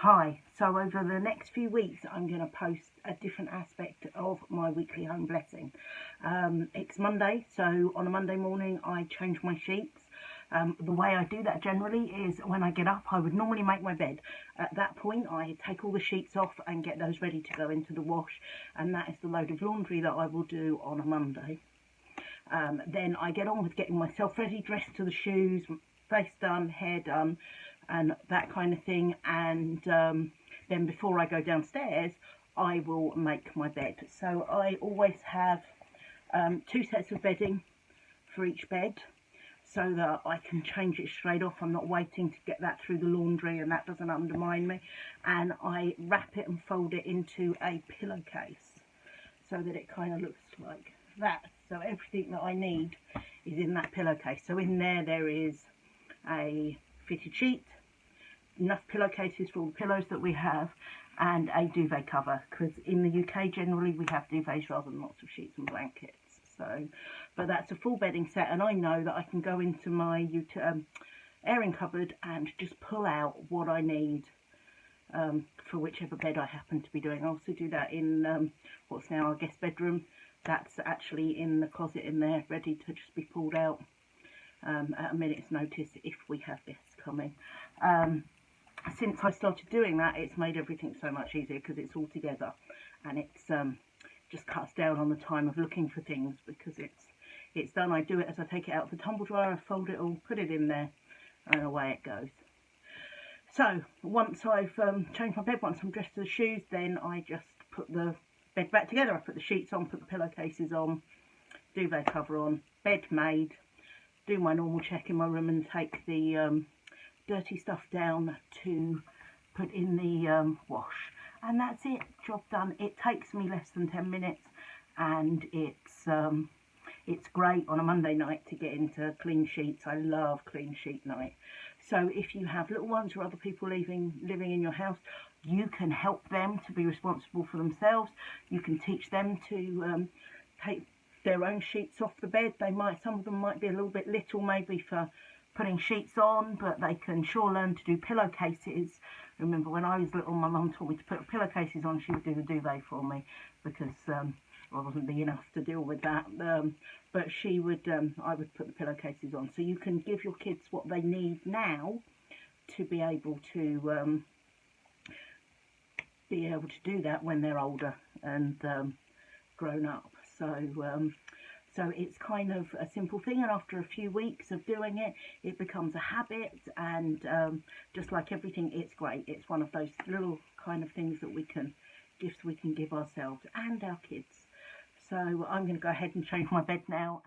Hi, so over the next few weeks I'm going to post a different aspect of my weekly home blessing. It's Monday, so on a Monday morning I change my sheets. The way I do that generally is when I get up I would normally make my bed. At that point I take all the sheets off and get those ready to go into the wash, and that is the load of laundry that I will do on a Monday. Then I get on with getting myself ready, dressed to the shoes, face done, hair done, and that kind of thing. And then before I go downstairs I will make my bed. So I always have 2 sets of bedding for each bed, so that I can change it straight off. I'm not waiting to get that through the laundry, and that doesn't undermine me. And I wrap it and fold it into a pillowcase so that it kind of looks like that. So everything that I need is in that pillowcase. So in there is a fitted sheet, enough pillowcases for all the pillows that we have, and a duvet cover, because in the UK generally we have duvets rather than lots of sheets and blankets. So, but that's a full bedding set, and I know that I can go into my airing cupboard and just pull out what I need for whichever bed I happen to be doing. I also do that in what's now our guest bedroom. That's actually in the closet in there, ready to just be pulled out at a minute's notice if we have guests coming. Since I started doing that, it's made everything so much easier because it's all together, and it's just cuts down on the time of looking for things because it's done. I do it as I take it out of the tumble dryer, I fold it all, put it in there, and away it goes. So once I've changed my bed, once I'm dressed to the shoes, then I just put the bed back together. I put the sheets on, put the pillowcases on, duvet cover on, bed made, do my normal check in my room and take the dirty stuff down to put in the wash, and that's it, job done. It takes me less than 10 minutes, and it's great on a Monday night to get into clean sheets. I love clean sheet night. So if you have little ones or other people living in your house, you can help them to be responsible for themselves. You can teach them to take their own sheets off the bed. Some of them might be a little bit little maybe for putting sheets on, but they can sure learn to do pillowcases. Remember when I was little, my mum taught me to put pillowcases on. She would do the duvet for me because I wasn't big enough to deal with that, but she would I would put the pillowcases on. So you can give your kids what they need now to be able to do that when they're older and grown up. So it's kind of a simple thing, and after a few weeks of doing it, it becomes a habit, and just like everything, it's great. It's one of those little kind of things that gifts we can give ourselves and our kids. So I'm going to go ahead and change my bed now.